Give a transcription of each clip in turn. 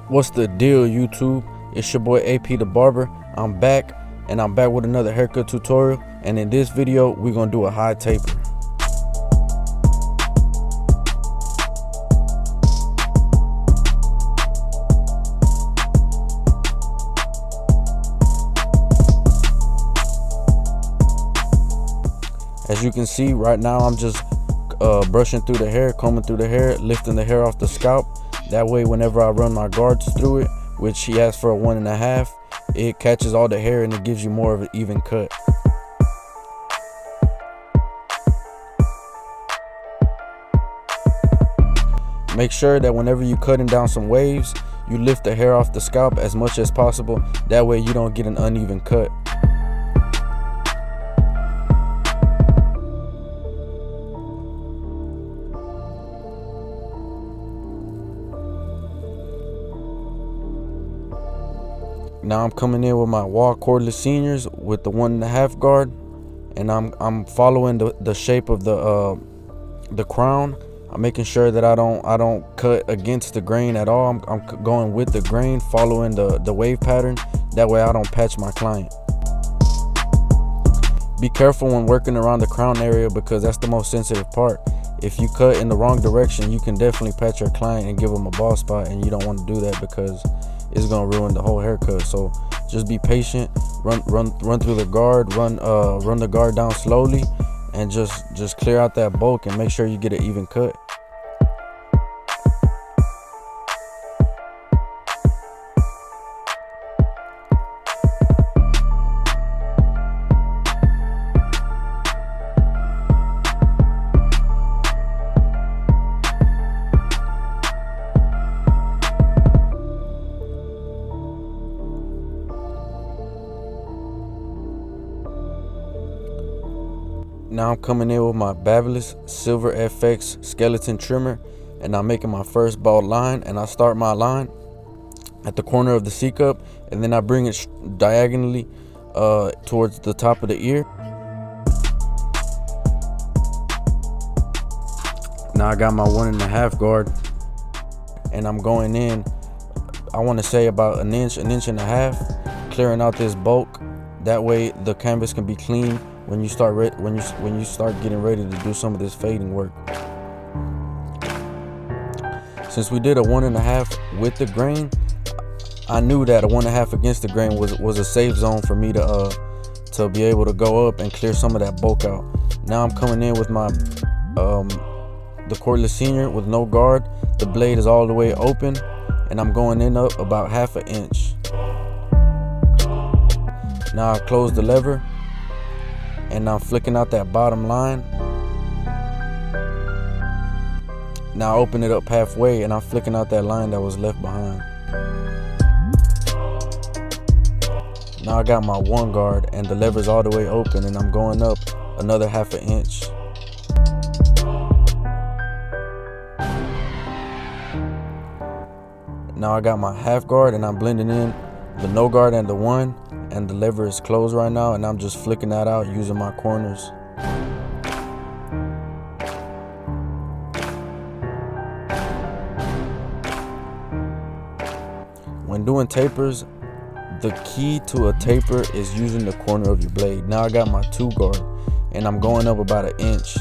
What's the deal, YouTube? It's your boy AP the Barber. I'm back, and I'm back with another haircut tutorial. And in this video, we're gonna do a high taper. As you can see right now, I'm just brushing through the hair, combing through the hair, lifting the hair off the scalp. That way, whenever I run my guards through it, which he asked for a 1.5, it catches all the hair and it gives you more of an even cut. Make sure that whenever you're cutting down some waves, you lift the hair off the scalp as much as possible. That way you don't get an uneven cut. Now I'm coming in with my wall cordless seniors with the 1.5 guard, and I'm following the shape of the crown. I'm making sure that I don't cut against the grain at all. I'm going with the grain, following the wave pattern. That way I don't patch my client. Be careful when working around the crown area because that's the most sensitive part. If you cut in the wrong direction, you can definitely patch your client and give them a bald spot, and you don't want to do that because it's gonna ruin the whole haircut. So just be patient, run through the guard, run the guard down slowly, and just clear out that bulk and make sure you get an even cut. Now I'm coming in with my Babyliss Silver FX skeleton trimmer, and I'm making my first bald line, and I start my line at the corner of the C cup, and then I bring it diagonally towards the top of the ear. Now I got my 1.5 guard, and I'm going in, I want to say about an inch and a half, clearing out this bulk. That way the canvas can be clean when you start getting ready to do some of this fading work. Since we did a 1.5 with the grain, I knew that a 1.5 against the grain was a safe zone for me to be able to go up and clear some of that bulk out. Now I'm coming in with my the cordless senior with no guard. The blade is all the way open, and I'm going in up about 1/2 inch. Now I close the lever, and I'm flicking out that bottom line. Now I open it up halfway, and I'm flicking out that line that was left behind. Now I got my 1 guard, and the lever's all the way open, and I'm going up another 1/2 inch. Now I got my 1/2 guard, and I'm blending in the no guard and the 1. And the lever is closed right now, and I'm just flicking that out using my corners. When doing tapers, the key to a taper is using the corner of your blade. Now I got my 2 guard, and I'm going up about 1 inch,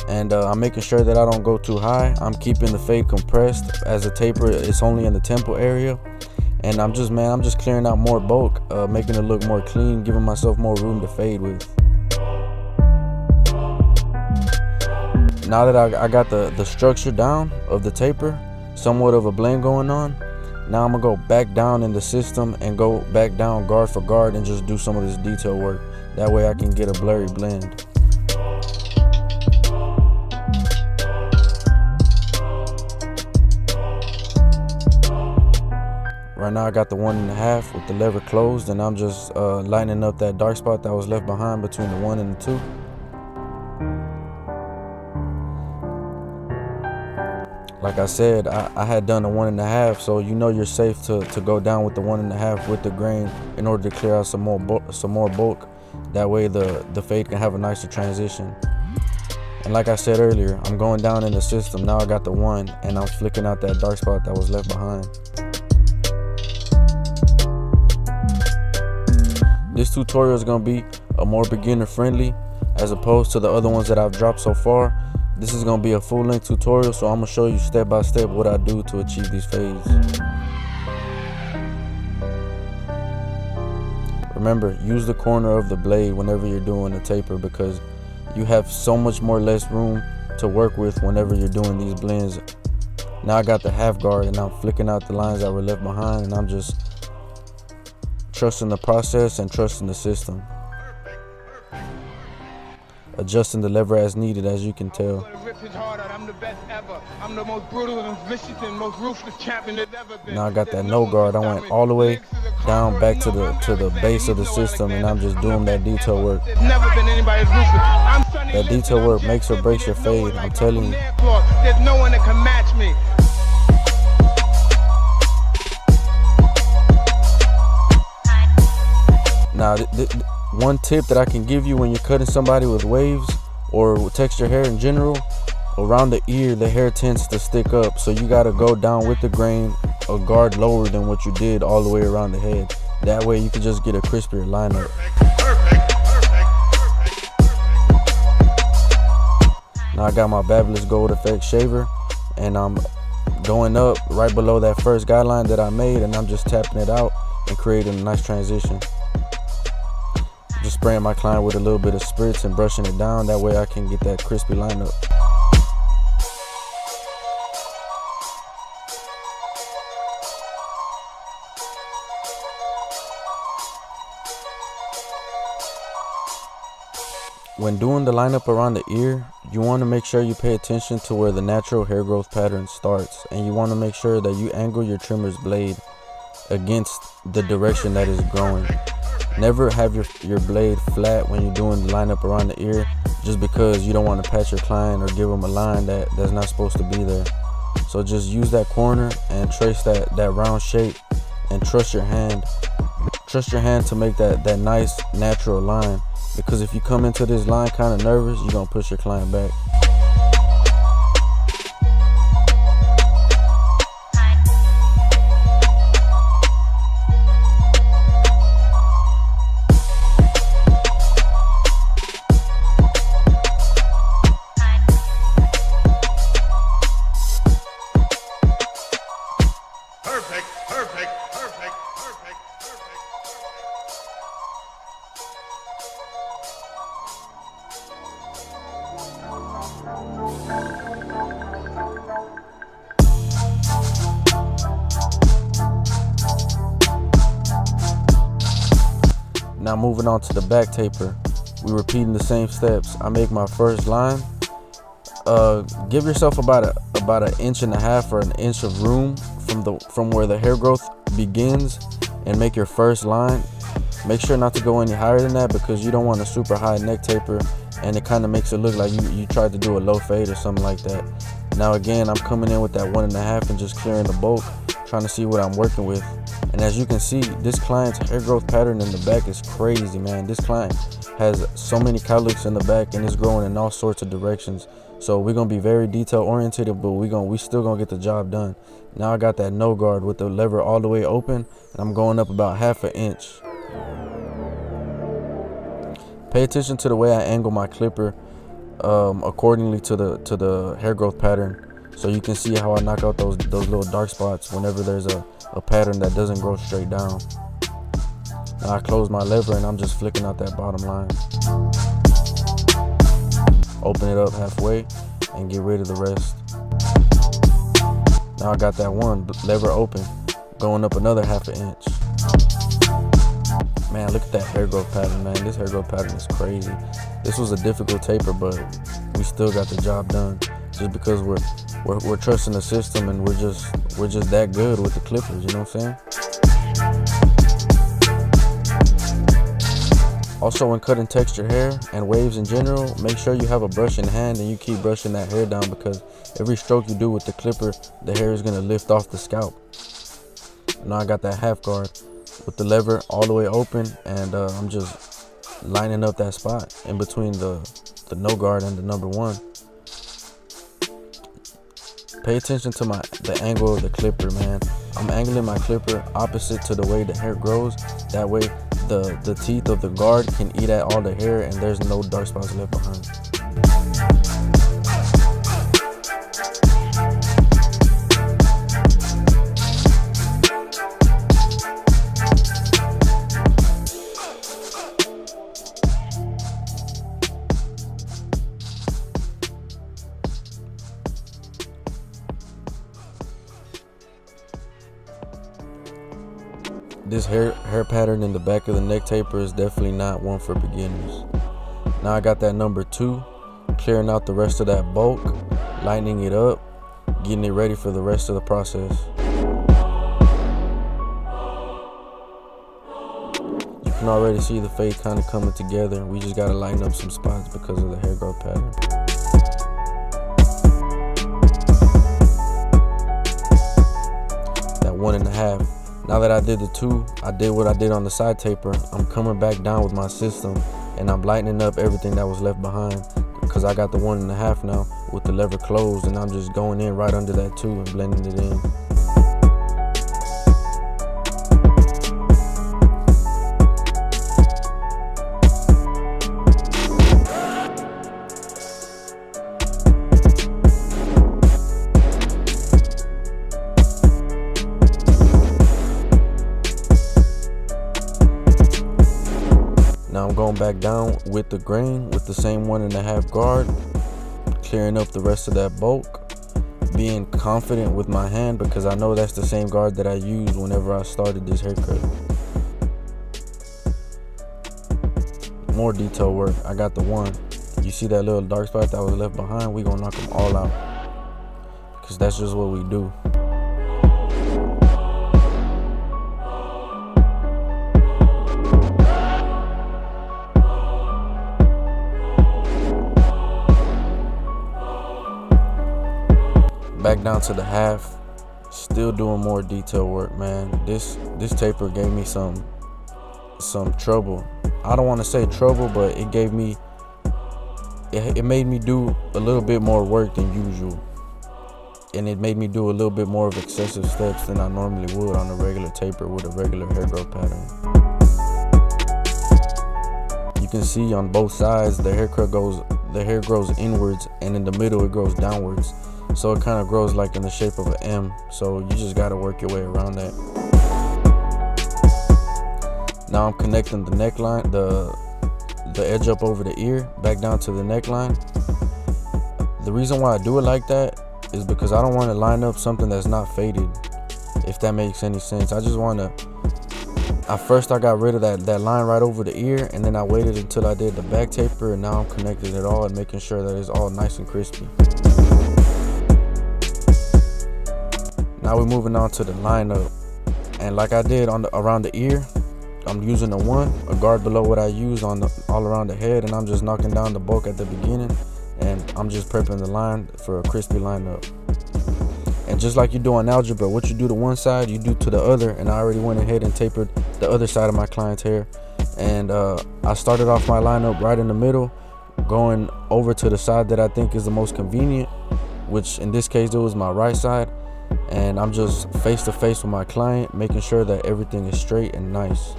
and I'm making sure that I don't go too high. I'm keeping the fade compressed. As a taper, it's only in the temple area. And I'm just clearing out more bulk, making it look more clean, giving myself more room to fade with. Now that I got the structure down of the taper, somewhat of a blend going on, now I'm gonna go back down in the system and go back down guard for guard and just do some of this detail work. That way I can get a blurry blend. Right now I got the 1.5 with the lever closed, and I'm just lightening up that dark spot that was left behind between the 1 and the 2. Like I said, I had done a 1.5, so you know you're safe to go down with the 1.5 with the grain in order to clear out some more bulk. That way the fade can have a nicer transition. And like I said earlier, I'm going down in the system. Now I got the 1, and I'm flicking out that dark spot that was left behind. This tutorial is going to be a more beginner friendly as opposed to the other ones that I've dropped so far. This is going to be a full-length tutorial, so I'm going to show you step by step what I do to achieve these fades. Remember, use the corner of the blade whenever you're doing a taper, because you have so much more less room to work with whenever you're doing these blends. Now I got the half guard and I'm flicking out the lines that were left behind, and I'm just trusting the process and trusting the system. Adjusting the lever as needed, as you can tell. Now I got that no guard. I went all the way down back to the base of the system, and I'm just doing that detail work. That detail work makes or breaks your fade, I'm telling you. There's no one that can match me. Now, one tip that I can give you when you're cutting somebody with waves or texture hair in general, around the ear the hair tends to stick up, so you got to go down with the grain, a guard lower than what you did all the way around the head. That way you can just get a crispier lineup. Now I got my Fabulous Gold Effect shaver, and I'm going up right below that first guideline that I made, and I'm just tapping it out and creating a nice transition. Just spraying my client with a little bit of spritz and brushing it down. That way I can get that crispy lineup. When doing the lineup around the ear, you want to make sure you pay attention to where the natural hair growth pattern starts, and you want to make sure that you angle your trimmer's blade against the direction that is growing. Never have your blade flat when you're doing the lineup around the ear, just because you don't want to patch your client or give them a line that's not supposed to be there. So just use that corner and trace that round shape, and trust your hand. Trust your hand to make that nice natural line, because if you come into this line kind of nervous, you're going to push your client back. Now moving on to the back taper, we repeating the same steps. I make my first line. Give yourself about an inch and a half or an inch of room from where the hair growth begins, and make your first line. Make sure not to go any higher than that, because you don't want a super high neck taper, and it kind of makes it look like you tried to do a low fade or something like that. Now again, I'm coming in with that 1.5 and just clearing the bulk, trying to see what I'm working with. And as you can see, this client's hair growth pattern in the back is crazy, man. This client has so many cowlicks in the back, and it's growing in all sorts of directions. So we're gonna be very detail oriented, but we still gonna get the job done. Now I got that no guard with the lever all the way open, and I'm going up about 1/2 inch. Pay attention to the way I angle my clipper accordingly to the hair growth pattern, so you can see how I knock out those little dark spots whenever there's a pattern that doesn't grow straight down. Now I close my lever and I'm just flicking out that bottom line. Open it up halfway and get rid of the rest. Now I got that one lever open, going up another 1/2 inch. Man, look at that hair growth pattern, man. This hair growth pattern is crazy. This was a difficult taper, but we still got the job done, just because we're trusting the system, and we're just that good with the clippers, you know what I'm saying? Also, when cutting texture hair and waves in general, make sure you have a brush in hand and you keep brushing that hair down, because every stroke you do with the clipper, the hair is going to lift off the scalp. Now I got that half guard with the lever all the way open, and I'm just lining up that spot in between the no guard and the number 1. Pay attention to the angle of the clipper, man. I'm angling my clipper opposite to the way the hair grows. That way the teeth of the guard can eat at all the hair, and there's no dark spots left behind. This hair pattern in the back of the neck taper is definitely not one for beginners. Now I got that number 2, clearing out the rest of that bulk, lightening it up, getting it ready for the rest of the process. You can already see the fade kind of coming together. We just gotta lighten up some spots because of the hair growth pattern. That 1.5. Now that I did the 2, I did what I did on the side taper. I'm coming back down with my system, and I'm lightening up everything that was left behind, because I got the 1.5 now with the lever closed, and I'm just going in right under that 2 and blending it in. Now I'm going back down with the grain with the same 1.5 guard, clearing up the rest of that bulk, being confident with my hand because I know that's the same guard that I used whenever I started this haircut. More detail work. I got the 1. You see that little dark spot that was left behind? We gonna knock them all out because that's just what we do. Back down to the 1/2, still doing more detail work, man. This taper gave me some trouble. I don't want to say trouble, but it made me do a little bit more work than usual, and it made me do a little bit more of excessive steps than I normally would on a regular taper with a regular hair growth pattern. You can see on both sides the hair grows inwards, and in the middle it grows downwards. So it kind of grows like in the shape of an M. So you just got to work your way around that. Now I'm connecting the neckline, the edge up over the ear, back down to the neckline. The reason why I do it like that is because I don't want to line up something that's not faded, if that makes any sense. I just want to, at first I got rid of that line right over the ear, and then I waited until I did the back taper, and now I'm connecting it all and making sure that it's all nice and crispy. Now we're moving on to the lineup, and like I did around the ear, I'm using the 1, a guard below what I used on all around the head, and I'm just knocking down the bulk at the beginning, and I'm just prepping the line for a crispy lineup. And just like you do on algebra, what you do to one side, you do to the other, and I already went ahead and tapered the other side of my client's hair. And I started off my lineup right in the middle, going over to the side that I think is the most convenient, which in this case it was my right side. And I'm just face to face with my client, making sure that everything is straight and nice.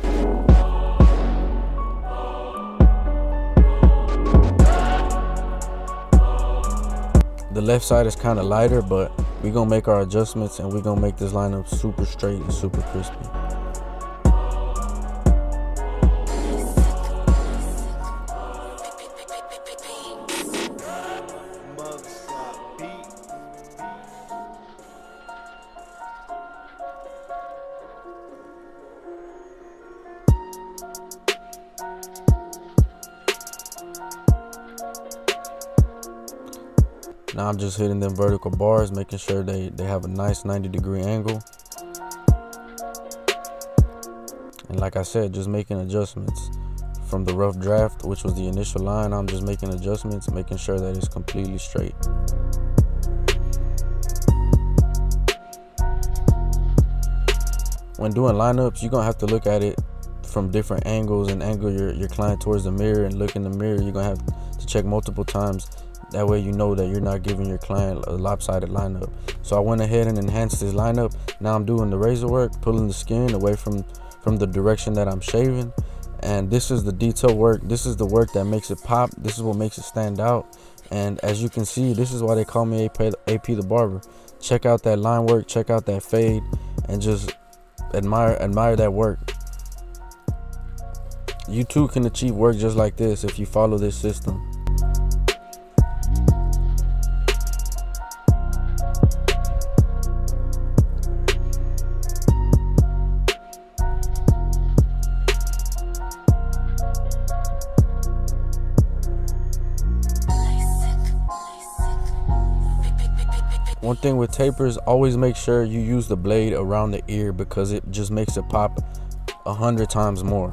The left side is kind of lighter, but we're gonna make our adjustments and we're gonna make this lineup super straight and super crispy. Now I'm just hitting them vertical bars, making sure they have a nice 90-degree angle. And like I said, just making adjustments from the rough draft, which was the initial line. I'm just making adjustments, making sure that it's completely straight. When doing lineups, you're gonna have to look at it from different angles and angle your client towards the mirror and look in the mirror. You're gonna have to check multiple times. That way you know that you're not giving your client a lopsided lineup. So I went ahead and enhanced this lineup. Now I'm doing the razor work, pulling the skin away from the direction that I'm shaving. And this is the detail work. This is the work that makes it pop. This is what makes it stand out. And as you can see, this is why they call me AP the Barber. Check out that line work, check out that fade, and just admire that work. You too can achieve work just like this if you follow this system. One thing with tapers, always make sure you use the blade around the ear because it just makes it pop 100 times more.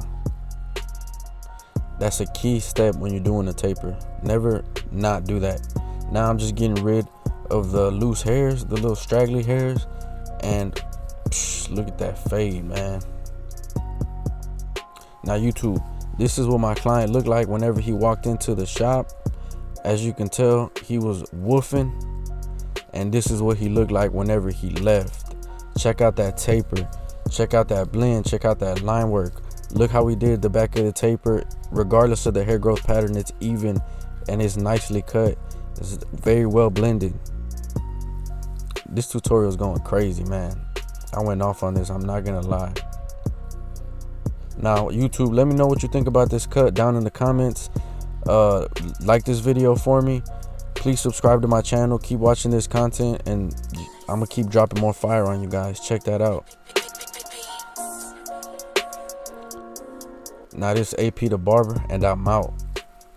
That's a key step when you're doing a taper. Never not do that. Now I'm just getting rid of the loose hairs, the little straggly hairs, and look at that fade, man. Now YouTube, this is what my client looked like whenever he walked into the shop. As you can tell, he was woofing. And this is what he looked like whenever he left. Check out that taper. Check out that blend. Check out that line work. Look how we did the back of the taper. Regardless of the hair growth pattern, it's even and it's nicely cut. It's very well blended. This tutorial is going crazy, man. I went off on this, I'm not gonna lie. Now YouTube, let me know what you think about this cut down in the comments. Like this video for me. Please subscribe to my channel, keep watching this content, and I'm gonna keep dropping more fire on you guys. Check that out. Now this AP the Barber, and I'm out.